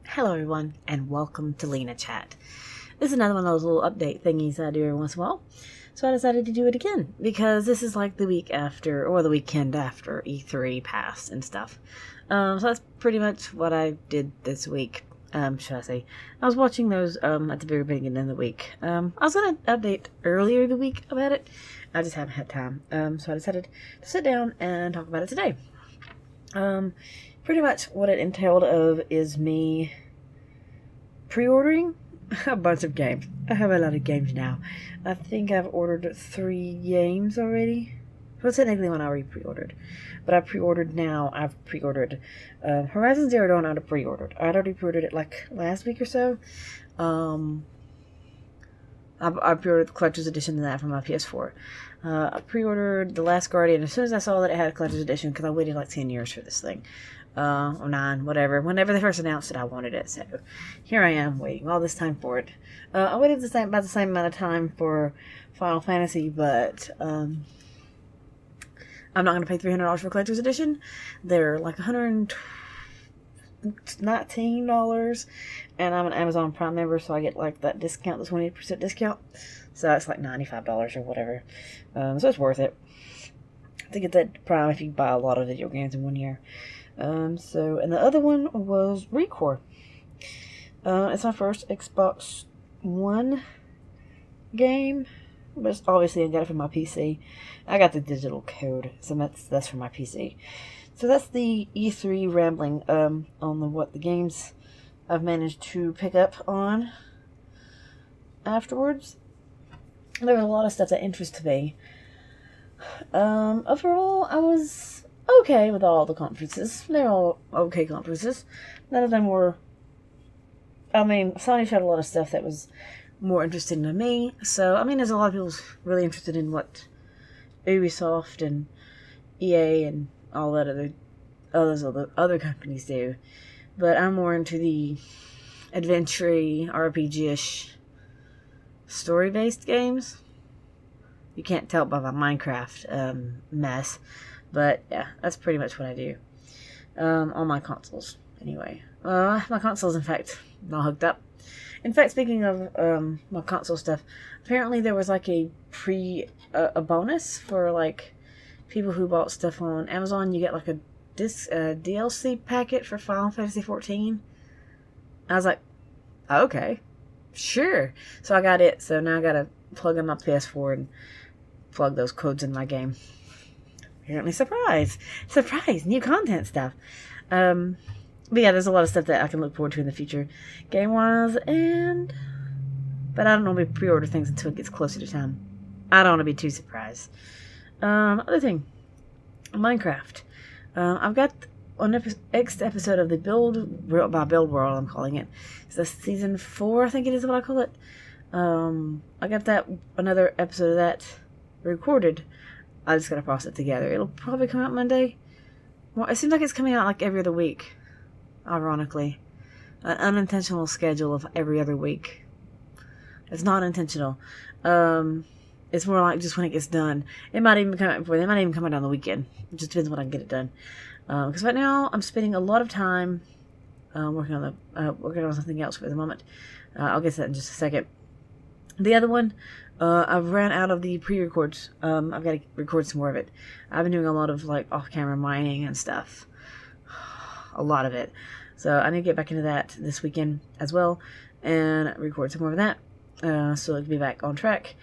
Hello everyone, and welcome to LenaChat. This is another one of those little update thingies I do every once in a while. So I decided to do it again, because this is like the week after, or the weekend after E3 passed and stuff. So that's pretty much what I did this week. Should I say. I was watching those at the very beginning of the week. I was going to update earlier the week about it. I just haven't had time. So I decided to sit down and talk about it today. Pretty much what it entailed of is me pre-ordering a bunch of games. I have a lot of games now. I think I've ordered 3 games already. Well, technically one I already pre-ordered. But I've pre-ordered Horizon Zero Dawn. I'd already pre-ordered it like last week or so. I pre-ordered the Collector's Edition of that for my PS4. I pre-ordered The Last Guardian as soon as I saw that it had a Collector's Edition, because I waited like 10 years for this thing. Or 9, whatever. Whenever they first announced it, I wanted it. So here I am, waiting all this time for it. I waited about the same amount of time for Final Fantasy, but I'm not going to pay $300 for Collector's Edition. They're like $119, and I'm an Amazon Prime member, so I get like that discount, the 20% discount. So it's like $95 or whatever. So it's worth it to get that Prime if you buy a lot of video games in 1 year. And the other one was Recore. It's my first Xbox One game, but it's obviously I got it for my PC. I got the digital code, so that's for my PC. So that's the E3 rambling on what the games I've managed to pick up on afterwards. There was a lot of stuff that interested me. Overall, I was okay with all the conferences. They're all okay conferences. None of them were... Sony showed a lot of stuff that was more interesting than me. So, there's a lot of people really interested in what Ubisoft and EA and all that other companies do. But I'm more into the adventure-y, RPG-ish, story-based games. You can't tell by my Minecraft mess. But, yeah, that's pretty much what I do. On my consoles, anyway. My console's, in fact, not hooked up. In fact, speaking of my console stuff, apparently there was, like, a bonus for, like, people who bought stuff on Amazon. You get, like, a DLC packet for Final Fantasy 14. I was like, okay, sure. So I got it. So now I gotta plug in my PS4 and plug those codes in my game. Apparently, surprise, new content stuff. But yeah, there's a lot of stuff that I can look forward to in the future, game-wise, but I don't normally pre-order things until it gets closer to time. I don't want to be too surprised. Other thing, Minecraft. I've got on next episode of the Build World, I'm calling it. It's the season 4, I think it is what I call it. I got another episode of that recorded. I just gotta process it together. It'll probably come out Monday. Well, it seems like it's coming out like every other week, ironically. An unintentional schedule of every other week. It's not intentional. It's more like just when it gets done. It might even come out before. They might even come out on the weekend. It just depends when I can get it done. Because right now I'm spending a lot of time working on something else for the moment. I'll get to that in just a second. The other one, I've ran out of the pre-records. I've got to record some more of it. I've been doing a lot of like off-camera mining and stuff. A lot of it. So I need to get back into that this weekend as well and record some more of that. So it can be back on track.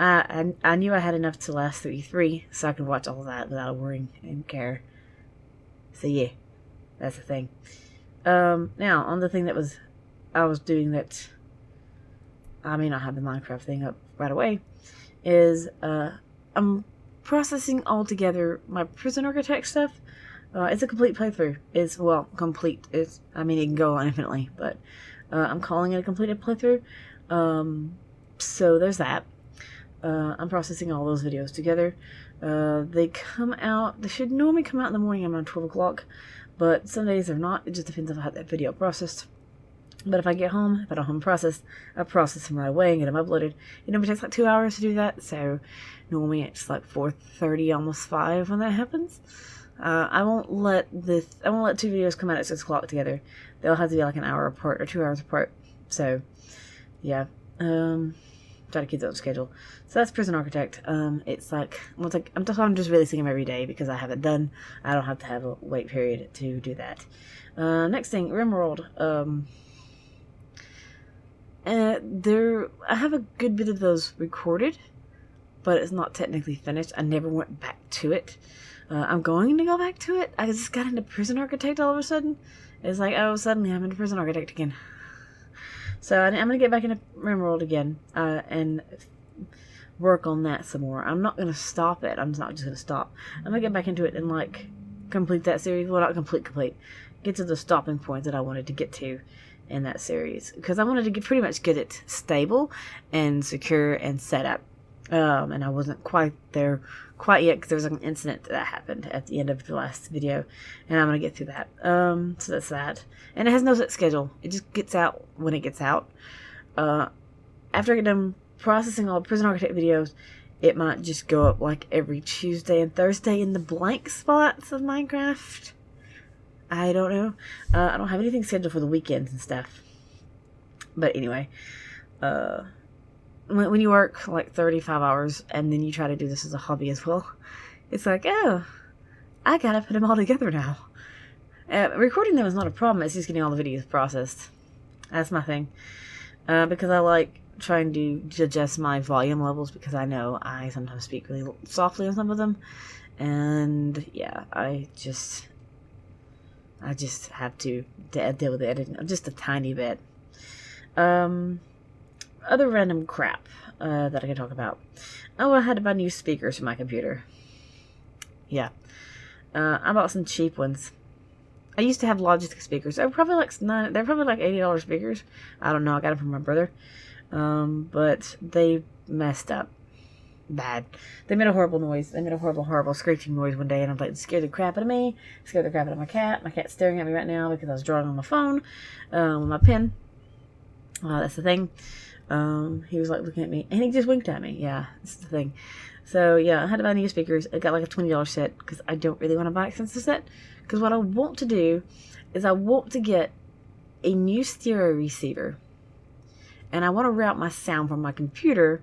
I knew I had enough to last through E3, so I could watch all of that without worrying and care. So yeah, that's the thing. Now on the thing that I was doing that I may not have the Minecraft thing up right away, is I'm processing all together my Prison Architect stuff. It's a complete playthrough. Complete. It can go on infinitely, but I'm calling it a completed playthrough. So there's that. I'm processing all those videos together. They should normally come out in the morning around 12 o'clock, but some days they're not. It just depends on how that video processed. But if I get home, if I don't home process, I process them right away and get them uploaded. It normally takes like 2 hours to do that, so normally it's like 4:30, almost 5 when that happens. I won't let 2 videos come out at 6 o'clock together. They'll have to be like an hour apart or 2 hours apart. So, yeah. Try to keep that on schedule. So that's Prison Architect. It's like, I'm just releasing them every day because I have it done. I don't have to have a wait period to do that. Next thing, RimWorld. I have a good bit of those recorded, but it's not technically finished. I never went back to it. I'm going to go back to it. I just got into Prison Architect all of a sudden. It's like, oh, suddenly I'm into Prison Architect again. So I'm going to get back into RimWorld again and work on that some more. I'm not going to stop it. I'm not just going to stop. I'm going to get back into it and, like, complete that series. Well, not complete. Get to the stopping point that I wanted to get to in that series. Because I wanted to pretty much get it stable and secure and set up. And I wasn't quite there yet because there was like an incident that happened at the end of the last video, and I'm going to get through that. So that's that. And it has no set schedule. It just gets out when it gets out. After I get done processing all the Prison Architect videos, it might just go up like every Tuesday and Thursday in the blank spots of Minecraft. I don't know. I don't have anything scheduled for the weekends and stuff. But anyway, when you work like 35 hours and then you try to do this as a hobby as well, it's like, oh, I gotta put them all together now. Recording them is not a problem. It's just getting all the videos processed. That's my thing. Because I like trying to adjust my volume levels because I know I sometimes speak really softly on some of them. And yeah, I just have to deal with the editing just a tiny bit. Other random crap that I can talk about. Oh, I had to buy new speakers for my computer. Yeah. I bought some cheap ones. I used to have Logitech speakers. They're probably like $80 speakers. I don't know. I got them from my brother. But they messed up bad. They made a horrible noise. They made a horrible screeching noise one day, and I'm like, it scared the crap out of me. It scared the crap out of my cat. My cat's staring at me right now because I was drawing on my phone with my pen. That's the thing. He was like looking at me, and he just winked at me. Yeah, that's the thing. So yeah, I had to buy new speakers. I got like a $20 set because I don't really want to buy an expensive set. Because what I want to do is I want to get a new stereo receiver, and I want to route my sound from my computer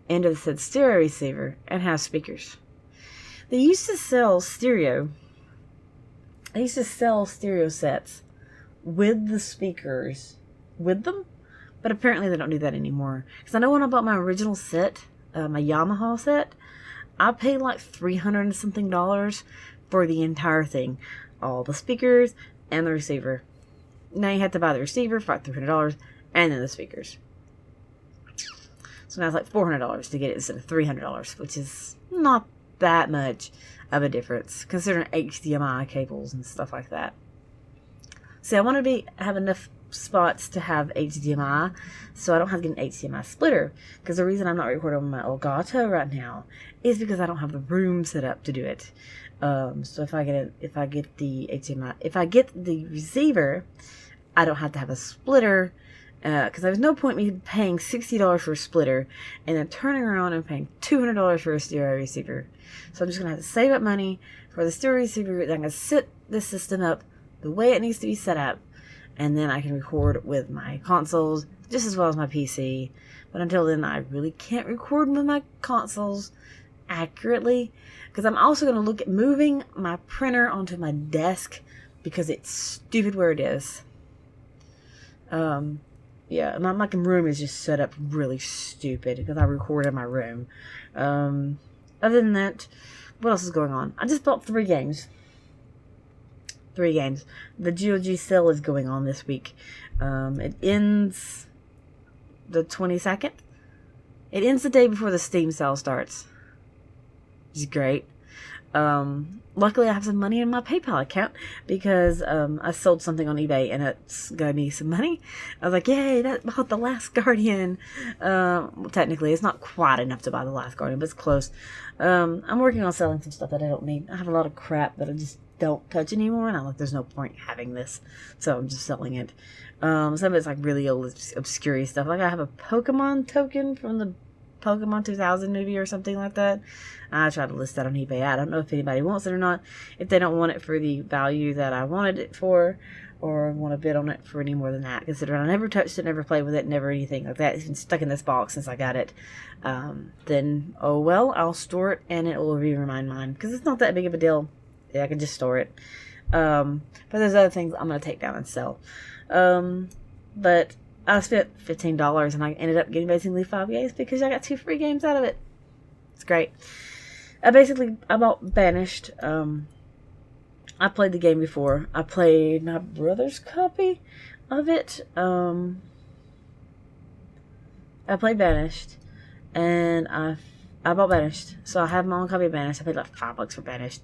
into the said stereo receiver and have speakers. They used to sell stereo. They used to sell stereo sets with the speakers with them. But apparently they don't do that anymore. Because I know when I bought my original set, my Yamaha set, I paid like $300 and something for the entire thing. All the speakers and the receiver. Now you have to buy the receiver for like $300 and then the speakers. So now it's like $400 to get it instead of $300, which is not that much of a difference considering HDMI cables and stuff like that. See, I want to have enough spots to have HDMI, so I don't have to get an HDMI splitter. Because the reason I'm not recording on my Elgato right now is because I don't have the room set up to do it. So if I get the receiver, I don't have to have a splitter. Because there's no point me paying $60 for a splitter and then turning around and paying $200 for a stereo receiver. So I'm just gonna have to save up money for the stereo receiver. Then I'm gonna set the system up the way it needs to be set up. And then I can record with my consoles just as well as my PC. But until then, I really can't record with my consoles accurately. Because I'm also going to look at moving my printer onto my desk because it's stupid where it is. Yeah, my room is just set up really stupid because I record in my room. Other than that, what else is going on? I just bought 3 games. 3 games. The GOG sale is going on this week. It ends the 22nd. It ends the day before the Steam sale starts. Which is great. Luckily, I have some money in my PayPal account because I sold something on eBay and it's got me some money. I was like, yay, that bought The Last Guardian. Well, technically, it's not quite enough to buy The Last Guardian, but it's close. I'm working on selling some stuff that I don't need. I have a lot of crap that I just don't touch anymore, and I'm like, there's no point having this, so I'm just selling it. Some of it's like really old, obscure stuff. Like I have a Pokemon token from the Pokemon 2000 movie or something like that. I tried to list that on eBay. I don't know if anybody wants it or not. If they don't want it for the value that I wanted it for, or want to bid on it for any more than that, considering I never touched it, never played with it, never anything like that. It's been stuck in this box since I got it. Then, oh well, I'll store it and it will remind mine, because it's not that big of a deal. Yeah, I can just store it. But there's other things I'm going to take down and sell. But I spent $15 and I ended up getting basically 5 games because I got 2 free games out of it. It's great. I bought Banished. I played the game before. I played my brother's copy of it. I played Banished, and I bought Banished. So I have my own copy of Banished. I paid like $5 for Banished,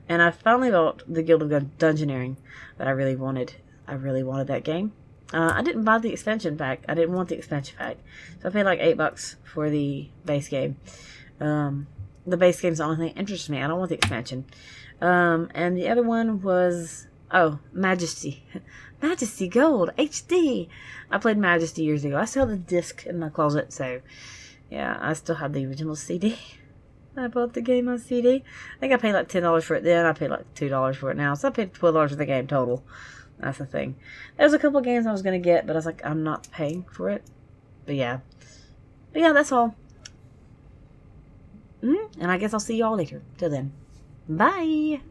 and I finally bought the Guild of Dungeoneering that I really wanted. I really wanted that game. I didn't buy the expansion pack. I didn't want the expansion pack, so I paid like $8 for the base game. The base game's the only thing that interests me. I don't want the expansion. And the other one was, Majesty. Majesty Gold HD. I played Majesty years ago. I still have the disc in my closet, so yeah, I still have the original CD. I bought the game on CD. I think I paid like $10 for it then. I paid like $2 for it now, so I paid $12 for the game total. That's the thing. There's a couple of games I was going to get, but I was like, I'm not paying for it. But yeah, that's all. And I guess I'll see y'all later. Till then. Bye.